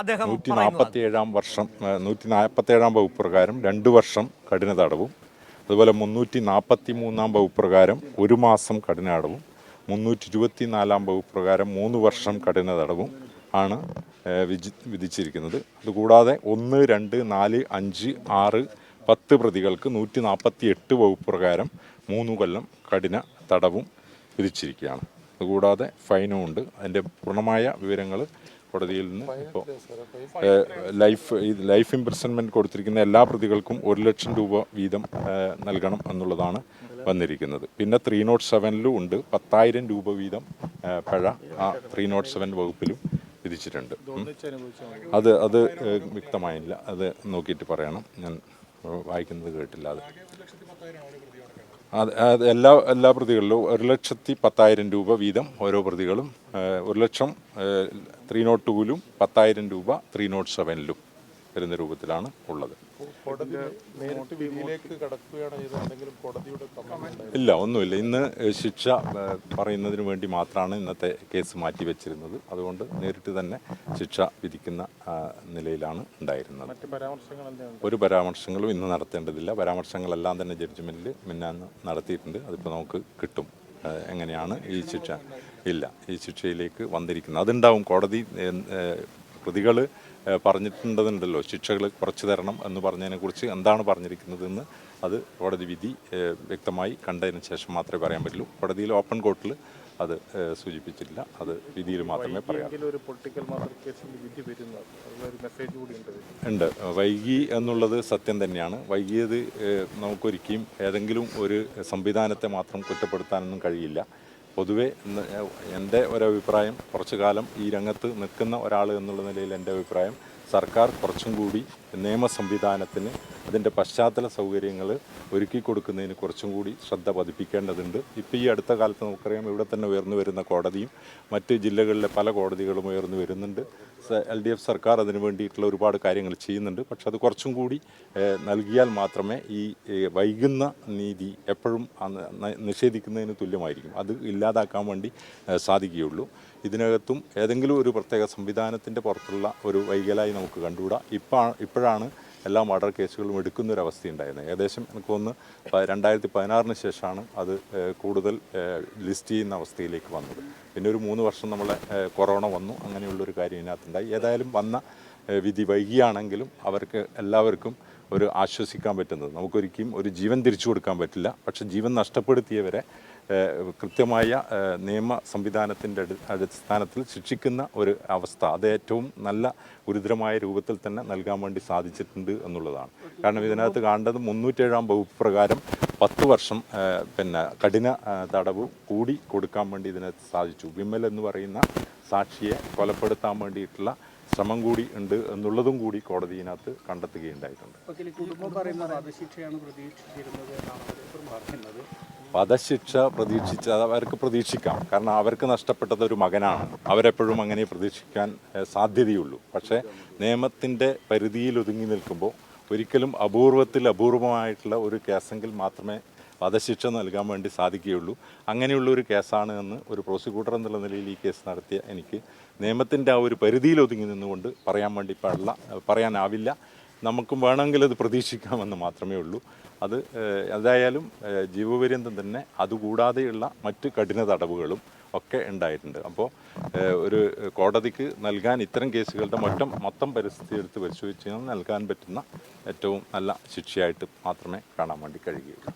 അദ്ദേഹം 147 വർഷം 147 വകുപ്പ് പ്രകാരം 2 വർഷം കഠിന തടവും, അതുപോലെ 343 വകുപ്പ് പ്രകാരം 1 മാസം കഠിന തടവും, 324 വകുപ്പ് പ്രകാരം 3 വർഷം കഠിന തടവും ആണ് വിധിച്ചിരിക്കുന്നത്. അതുകൂടാതെ 1, 2, 4, 5, 6, 10 പ്രതികൾക്ക് 148 വകുപ്പ് പ്രകാരം 3 കൊല്ലം കഠിന തടവും വിധിച്ചിരിക്കുകയാണ്. അതുകൂടാതെ ഫൈനും ഉണ്ട്. അതിൻ്റെ പൂർണ്ണമായ വിവരങ്ങൾ കോടതിയിൽ നിന്ന് ഇപ്പോൾ ലൈഫ് ഇംപ്രിസൺമെൻറ്റ് കൊടുത്തിരിക്കുന്ന എല്ലാ പ്രതികൾക്കും 1 ലക്ഷം രൂപ വീതം നൽകണം എന്നുള്ളതാണ് വന്നിരിക്കുന്നത്. പിന്നെ 307 ഉണ്ട് 10,000 രൂപ വീതം പിഴ ആ 307 വകുപ്പിലും വിധിച്ചിട്ടുണ്ട്. അത് വ്യക്തമായില്ല, അത് നോക്കിയിട്ട് പറയണം. ഞാൻ വായിക്കുന്നത് കേട്ടില്ല. അത് എല്ലാ പ്രതികളിലും 1,10,000 രൂപ വീതം ഓരോ പ്രതികളും 1 ലക്ഷം 302ലും 10,000 രൂപ 307ലും വരുന്ന രൂപത്തിലാണ് ഉള്ളത്. ഇല്ല, ഒന്നുമില്ല. ഇന്ന് ശിക്ഷ പറയുന്നതിന് വേണ്ടി മാത്രമാണ് ഇന്നത്തെ കേസ് മാറ്റിവെച്ചിരുന്നത്. അതുകൊണ്ട് നേരിട്ട് തന്നെ ശിക്ഷ വിധിക്കുന്ന നിലയിലാണ് ഉണ്ടായിരുന്നത്. ഒരു പരാമർശങ്ങളും ഇന്ന് നടത്തേണ്ടതില്ല. പരാമർശങ്ങളെല്ലാം തന്നെ ജഡ്ജ്മെൻറ്റിൽ മിന്നാന്ന് നടത്തിയിട്ടുണ്ട്. അതിപ്പോൾ നമുക്ക് കിട്ടും എങ്ങനെയാണ് ഈ ശിക്ഷ. ഇല്ല, ഈ ശിക്ഷയിലേക്ക് വന്നിരിക്കുന്നത് അതുണ്ടാവും. കോടതി പ്രതികൾ പറഞ്ഞിട്ടുണ്ടെന്നുണ്ടല്ലോ, ശിക്ഷകൾ കുറച്ച് തരണം എന്ന് പറഞ്ഞതിനെക്കുറിച്ച് എന്താണ് പറഞ്ഞിരിക്കുന്നതെന്ന് അത് കോടതി വിധി വ്യക്തമായി കണ്ടതിന് ശേഷം മാത്രമേ പറയാൻ പറ്റുള്ളൂ. കോടതിയിൽ ഓപ്പൺ കോർട്ടിൽ അത് സൂചിപ്പിച്ചിട്ടില്ല. അത് വിധിയിൽ മാത്രമേ പറയാം. ഉണ്ട്. വൈകി എന്നുള്ളത് സത്യം തന്നെയാണ്. വൈകിയത് നമുക്കൊരിക്കലും ഏതെങ്കിലും ഒരു സംവിധാനത്തെ മാത്രം കുറ്റപ്പെടുത്താനൊന്നും കഴിയില്ല. പൊതുവെ എൻ്റെ ഒരഭിപ്രായം, കുറച്ചു കാലം ഈ രംഗത്ത് നിൽക്കുന്ന ഒരാൾ എന്നുള്ള നിലയിൽ എൻ്റെ അഭിപ്രായം, സർക്കാർ കുറച്ചും കൂടി നിയമ സംവിധാനത്തിന് അതിൻ്റെ പശ്ചാത്തല സൗകര്യങ്ങൾ ഒരുക്കി കൊടുക്കുന്നതിന് കുറച്ചും കൂടി ശ്രദ്ധ പതിപ്പിക്കേണ്ടതുണ്ട്. ഇപ്പോൾ ഈ അടുത്ത കാലത്ത് നമുക്കറിയാം, ഇവിടെ തന്നെ ഉയർന്നു വരുന്ന കോടതിയും മറ്റ് ജില്ലകളിലെ പല കോടതികളും ഉയർന്നു വരുന്നുണ്ട്. LDF സർക്കാർ അതിന് വേണ്ടിയിട്ടുള്ള ഒരുപാട് കാര്യങ്ങൾ ചെയ്യുന്നുണ്ട്. പക്ഷെ അത് കുറച്ചും കൂടി നൽകിയാൽ മാത്രമേ ഈ വൈകുന്ന നീതി എപ്പോഴും നിഷേധിക്കുന്നതിന് തുല്യമായിരിക്കും. അത് ഇല്ലാതാക്കാൻ വേണ്ടി സാധിക്കുകയുള്ളൂ. ഇതിനകത്തും ഏതെങ്കിലും ഒരു പ്രത്യേക സംവിധാനത്തിൻ്റെ പുറത്തുള്ള ഒരു വൈകലായി നമുക്ക് കണ്ടുകൂടാ. ഇപ്പോഴാണ് എല്ലാ മർഡർ കേസുകളും എടുക്കുന്നൊരവസ്ഥയുണ്ടായിരുന്നത്. ഏകദേശം എനിക്ക് തോന്നുന്നു 2016 ശേഷമാണ് അത് കൂടുതൽ ലിസ്റ്റ് ചെയ്യുന്ന അവസ്ഥയിലേക്ക് വന്നത്. പിന്നെ ഒരു 3 വർഷം നമ്മളെ കൊറോണ വന്നു, അങ്ങനെയുള്ളൊരു കാര്യം ഇതിനകത്തുണ്ടായി. ഏതായാലും വന്ന വിധി വൈകിയാണെങ്കിലും അവർക്ക് എല്ലാവർക്കും ഒരു ആശ്വസിക്കാൻ പറ്റുന്നത്, നമുക്കൊരിക്കലും ഒരു ജീവൻ തിരിച്ചു കൊടുക്കാൻ പറ്റില്ല, പക്ഷെ ജീവൻ നഷ്ടപ്പെടുത്തിയവരെ കൃത്യമായ നിയമ സംവിധാനത്തിൻ്റെ അടിസ്ഥാനത്തിൽ ശിക്ഷിക്കുന്ന ഒരു അവസ്ഥ, അത് ഏറ്റവും നല്ല ഗുരുതരമായ രൂപത്തിൽ തന്നെ നൽകാൻ വേണ്ടി സാധിച്ചിട്ടുണ്ട് എന്നുള്ളതാണ്. കാരണം ഇതിനകത്ത് കാണേണ്ടത് 307 വകുപ്പ് പ്രകാരം 10 വർഷം കഠിന തടവ് കൂടി കൊടുക്കാൻ വേണ്ടി ഇതിനകത്ത് സാധിച്ചു. വിമൽ എന്ന് പറയുന്ന സാക്ഷിയെ കൊലപ്പെടുത്താൻ വേണ്ടിയിട്ടുള്ള ശ്രമം കൂടി ഉണ്ട് എന്നുള്ളതും കൂടി കോടതി ഇതിനകത്ത് കണ്ടെത്തുകയുണ്ടായിട്ടുണ്ട്. വധശിക്ഷ അവർക്ക് പ്രതീക്ഷിക്കാം. കാരണം അവർക്ക് നഷ്ടപ്പെട്ടത് ഒരു മകനാണ്. അവരെപ്പോഴും അങ്ങനെ പ്രതീക്ഷിക്കാൻ സാധ്യതയുള്ളൂ. പക്ഷേ നിയമത്തിൻ്റെ പരിധിയിൽ ഒതുങ്ങി നിൽക്കുമ്പോൾ ഒരിക്കലും അപൂർവമായിട്ടുള്ള ഒരു കേസെങ്കിൽ മാത്രമേ വധശിക്ഷ നൽകാൻ വേണ്ടി സാധിക്കുകയുള്ളൂ. അങ്ങനെയുള്ള ഒരു കേസാണ് എന്ന് ഒരു പ്രോസിക്യൂട്ടർ എന്നുള്ള നിലയിൽ ഈ കേസ് നടത്തിയ എനിക്ക് നിയമത്തിൻ്റെ ആ ഒരു പരിധിയിൽ ഒതുങ്ങി നിന്നുകൊണ്ട് പറയാനാവില്ല. നമുക്കും വേണമെങ്കിൽ അത് പ്രതീക്ഷിക്കാമെന്ന് മാത്രമേ ഉള്ളൂ. അത് ഏതായാലും ജീവപര്യന്തം തന്നെ അതുകൂടാതെയുള്ള മറ്റ് കഠിന തടവുകളും ഒക്കെ ഉണ്ടായിട്ടുണ്ട്. അപ്പോൾ ഒരു കോടതിക്ക് നൽകാൻ ഇത്തരം കേസുകളുടെ മൊത്തം പരിസ്ഥിതി എടുത്ത് പരിശോധിച്ച് നൽകാൻ പറ്റുന്ന ഏറ്റവും നല്ല ശിക്ഷയായിട്ട് മാത്രമേ കാണാൻ വേണ്ടി കഴിയുകയുള്ളൂ.